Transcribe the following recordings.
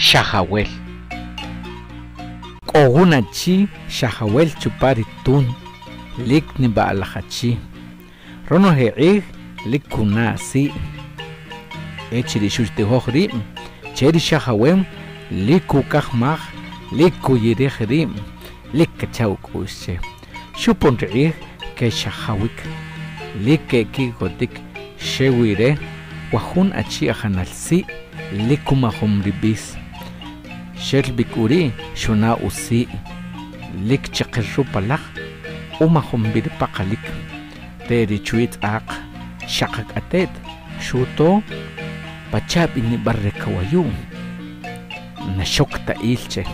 Shahawel. Kogunachi Shahawel chupari tun. Lik ni baalahachi. Rono he'ig lik kuna si. Echiri shushti hohri. Cheri Shahawem. Liku kahmah. Liku yirihrim. Lik kachawk ushe. Shupon re'ig ke Shahawik. Lik ki godik. Shewire. Wahun achi ahanalsi. Likumahum ribis. Sherbikuri shuna usi. Lik chakirupalak. Umahum birpakalik. Teri chuit ak. Shakak atet. Shuto. Pachab ini barrekawayu. Nashokta ilche.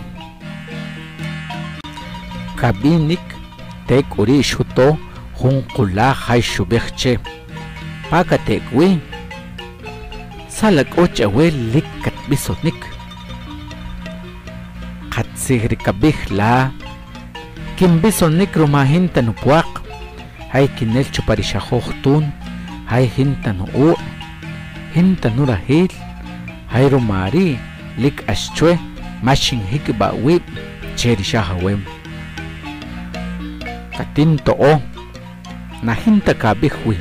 Kabinik. Tek uri shuto. Hunkula hay shubekche. Pakatekwi. Salak ochawe lik katbisonik. Katsihri kabihla. Kimbisonik rumahin tanupuak. Hay kinel chuparishahohtun. Hay hintanu u. Hintanu rahil. Hay rumari. Lik ashchwe. Mashin hikba wib. Cherishahawem. Katinto o. Nahinta kabihwi.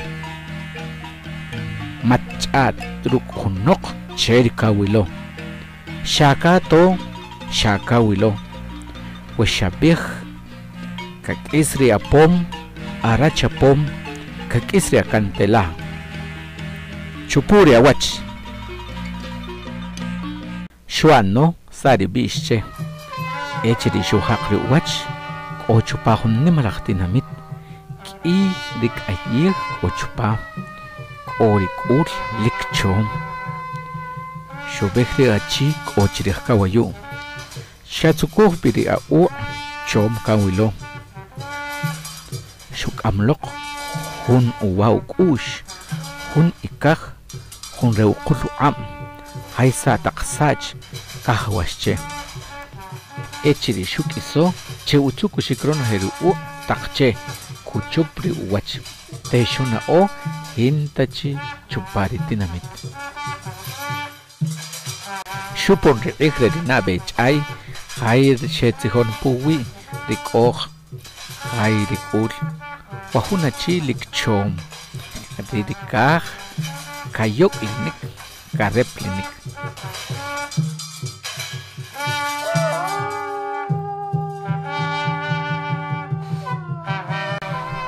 Machat rukunok cherikawilo. Shakato shakawilo. Weshabih kakisri apom arachapom kakisri akantela. Chupuri awach. Shuano sari bische. Echiri shuhakri wach. O chupahun nimalaktinamit. Ki dik ayih o chupa. Orikul likchom. Shobehri achi ochirih kawayu. Shatsukuh biri au chom kawilo. Shuk amlok. Hun uwau kush. Hun ikah. Hun reukulu am. Haisa taksach. Kahwasche. Echiri shuk iso. Che utsuku shikron heru u takche. Kuchupri uwach. Teshuna o. Hintachi chupari dinamit. Shupon re'igre dinabe chay. Hay shetihon puwi. Rikoh. Hay rikul. Wahunachi likchom. Ririkah. Kayok linik. Karep linik.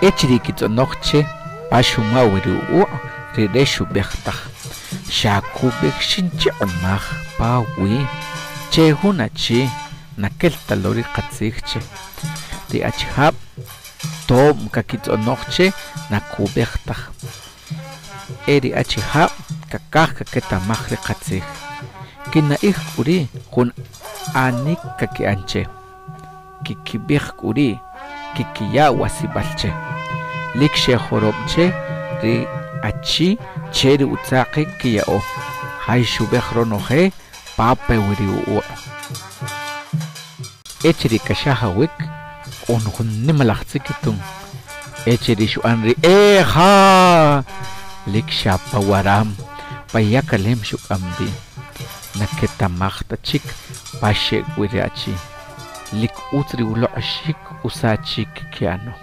Echiri kitsonoche. Pashumawiru u rireshu bechtah. Shaku bekshinchi omah pawi. Che hunachi nakel talori katsiche. Di achhab tom kakitsonoche naku bechtah. Eri achhab kakah kaketamahri katsich. Kina kuri hun anik kakianche. Kikibih kuri kikiya wasibalche. Likshe horobche ri achi cheri utsaqi kiyao. Hay shubehronoje pape wiri u. Echiri kashahawik unhun nimalaktsikitung. Echiri shuanri eha. Liksha pawaram payakalem shukambi. Naketamachta chik pashe wiri achi. Lik utri ulo ashik usachik kiano.